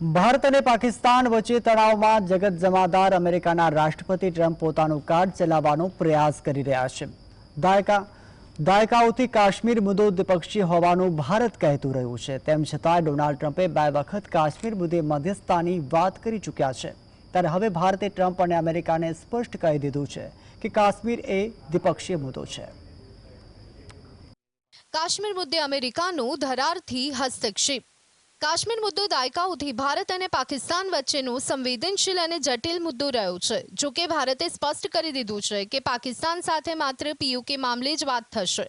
ભારત અને પાકિસ્તાન વચ્ચે તણાવમાં જગત જમાદાર અમેરિકાના રાષ્ટ્રપતિ ટ્રમ્પ પોતાનું કાર્ડ ચલાવવાનો પ્રયાસ કરી રહ્યા છે। દાયકાઓથી કાશ્મીર મુદ્દો દ્વિપક્ષીય હોવાનું ભારત કહેતું રહ્યું છે। તેમ છતાં ડોનાલ્ડ ટ્રમ્પે 2 વખત કાશ્મીર મુદ્દે મધ્યસ્થતાની વાત કરી ચૂક્યા છે। ત્યારે હવે ભારતે ટ્રમ્પ અને અમેરિકાને સ્પષ્ટ કહી દીધું છે કે કાશ્મીર એ દ્વિપક્ષીય મુદ્દો છે। કાશ્મીર મુદ્દે અમેરિકાનો ધરારથી હસ્તક્ષેપ। કાશ્મીર મુદ્દો દાયકાઓથી ભારત અને પાકિસ્તાન વચ્ચેનો સંવેદનશીલ અને જટિલ મુદ્દો રહ્યો છે। જો કે ભારતે સ્પષ્ટ કરી દીધું છે કે પાકિસ્તાન સાથે માત્ર પીઓકે મામલે જ વાત થશે।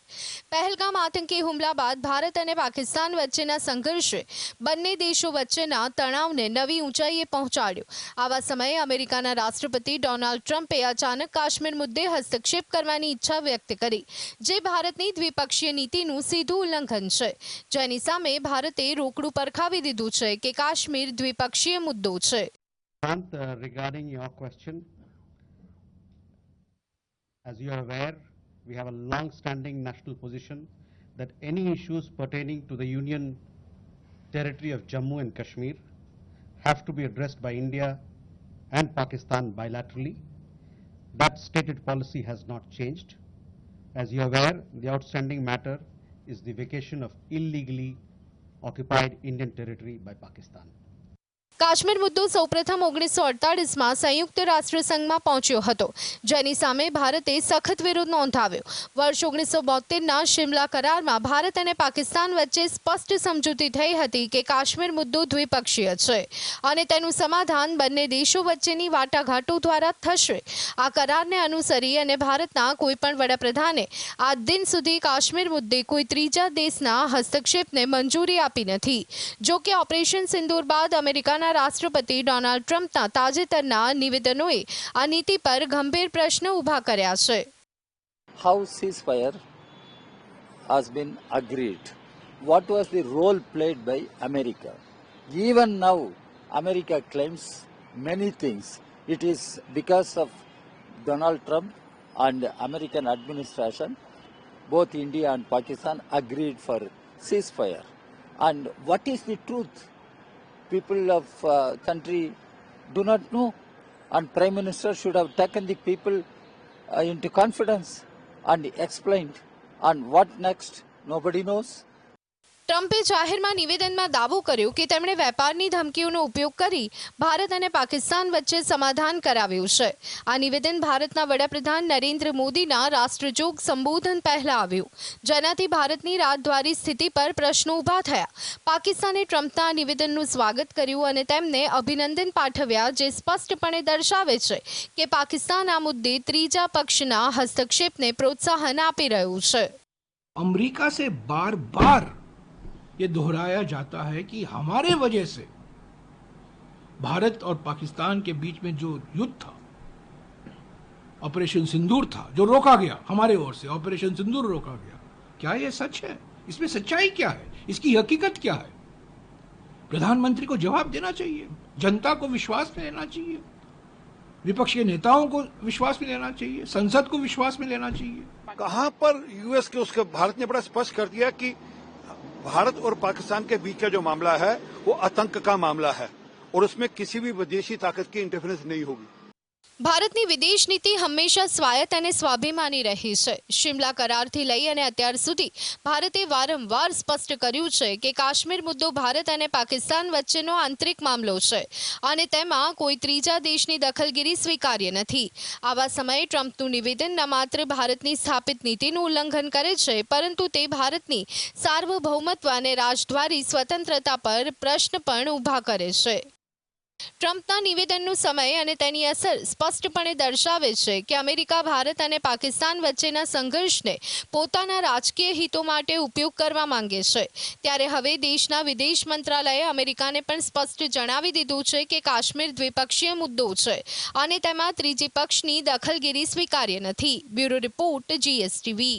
પહેલગામ આતંકી હુમલા બાદ ભારત અને પાકિસ્તાન વચ્ચેના સંઘર્ષે બંને દેશો વચ્ચેના તણાવને નવી ઊંચાઈએ પહોંચાડ્યો। આવા સમયે અમેરિકાના રાષ્ટ્રપતિ ડોનાલ્ડ ટ્રમ્પે અચાનક કાશ્મીર મુદ્દે હસ્તક્ષેપ કરવાની ઈચ્છા વ્યક્ત કરી, જે ભારતની દ્વિપક્ષીય નીતિનું સીધું ઉલ્લંઘન છે, જેની સામે ભારતે રોકડું પર દીધું છે કે કાશ્મીર દ્વિપક્ષીય મુદ્દો છે। Regarding your question, as you are aware, we have a long-standing national position that any issues pertaining to the Union territory of Jammu and Kashmir have to be addressed by India and Pakistan bilaterally. That stated policy has not changed. As you are aware, the outstanding matter is the vacation of illegally occupied Indian territory by Pakistan. Kashmir મુદ્દો સૌપ્રથમ 1948માં સંયુક્ત રાષ્ટ્રસંઘમાં પહોંચ્યો હતો, જેની સામે ભારતે સખત વિરોધ નોંધાવ્યો। વર્ષ 1972ના શિમલા કરારમાં ભારત અને પાકિસ્તાન વચ્ચે સ્પષ્ટ સમજૂતી થઈ હતી કે કાશ્મીર મુદ્દો દ્વિપક્ષીય છે અને તેનું સમાધાન બંને દેશો વચ્ચેની વાટાઘાટો દ્વારા થશે। આ કરારને અનુસરી અને ભારતના કોઈપણ વડાપ્રધાને આજ દિન સુધી કાશ્મીર મુદ્દે કોઈ ત્રીજા દેશના હસ્તક્ષેપને મંજૂરી આપી નથી। જો કે ઓપરેશન સિંદૂર બાદ અમેરિકાના રાષ્ટ્રપતિ ડોનાલ્ડ ટ્રમ્પના તાજેતરના નિવેદનોએ આ નીતિ પર ગંભીર પ્રશ્ન ઊભા કર્યા છે। How ceasefire has been agreed? What was the role played by America? Even now, America claims many things. It is because of Donald Trump and American administration, both India and Pakistan agreed for ceasefire. And what is the truth? People of country do not know, and Prime Minister should have taken the people into confidence and explained. And what next? Nobody knows. ટ્રમ્પે જાહેરમાં નિવેદનમાં દાવો કર્યો કે તેમણે વેપારની ધમકીઓનો ઉપયોગ કરી ભારત અને પાકિસ્તાન વચ્ચે સમાધાન કરાવ્યું છે। આ નિવેદન ભારતના વડાપ્રધાન નરેન્દ્ર મોદીના રાષ્ટ્રજોગ સંબોધન પહેલા આવ્યું, જેનાથી ભારતની રાજદ્વારી સ્થિતિ પર પ્રશ્નો ઊભા થયા। પાકિસ્તાને ટ્રમ્પના નિવેદનનું સ્વાગત કર્યું અને તેમને અભિનંદન પાઠવ્યા, જે સ્પષ્ટપણે દર્શાવે છે કે પાકિસ્તાન આ મુદ્દે ત્રીજા પક્ષના હસ્તક્ષેપને પ્રોત્સાહન આપી રહ્યું છે। अमेरिका से बार बार ये दोहराया जाता है कि हमारे वजह से भारत और पाकिस्तान के बीच में जो युद्ध था, ऑपरेशन सिंदूर था, जो रोका गया हमारे ओर से, ऑपरेशन सिंदूर रोका गया। क्या ये सच है? इसमें सच्चाई क्या है? इसकी हकीकत क्या है? प्रधानमंत्री को जवाब देना चाहिए, जनता को विश्वास में लेना चाहिए, विपक्ष के नेताओं को विश्वास में लेना चाहिए, संसद को विश्वास में लेना चाहिए। कहां पर यूएस के उसके भारत ने बड़ा स्पष्ट कर दिया कि भारत और पाकिस्तान के बीच का जो मामला है वो आतंक का मामला है और उसमें किसी भी विदेशी ताकत की इंटरफेरेंस नहीं होगी। ભારતની વિદેશ નીતિ હંમેશા સ્વાયત્ત અને સ્વાભિમાની રહી છે। શિમલા કરારથી લઈ અને અત્યાર સુધી ભારતે વારંવાર સ્પષ્ટ કર્યું છે કે કાશ્મીર મુદ્દો ભારત અને પાકિસ્તાન વચ્ચેનો આંતરિક મામલો છે અને તેમાં કોઈ ત્રીજા દેશની દખલગીરી સ્વીકાર્ય નથી। આવા સમયે ટ્રમ્પનું નિવેદન ન માત્ર ભારતની સ્થાપિત નીતિનું ઉલ્લંઘન કરે છે, પરંતુ તે ભારતની સાર્વભૌમત્વ અને રાજદ્વારી સ્વતંત્રતા પર પ્રશ્ન પણ ઊભા કરે છે। ટ્રમ્પના નિવેદનનો સમય અને તેની અસર સ્પષ્ટપણે દર્શાવે છે કે અમેરિકા ભારત અને પાકિસ્તાન વચ્ચેના સંઘર્ષને પોતાના રાજકીય હિતો માટે ઉપયોગ કરવા માંગે છે। ત્યારે હવે દેશના વિદેશ મંત્રાલયે અમેરિકાને પણ સ્પષ્ટ જણાવી દીધું છે કે કાશ્મીર દ્વિપક્ષીય મુદ્દો છે અને તેમાં ત્રીજી પક્ષની દખલગીરી સ્વીકાર્ય નથી। Bureau report, GSTV।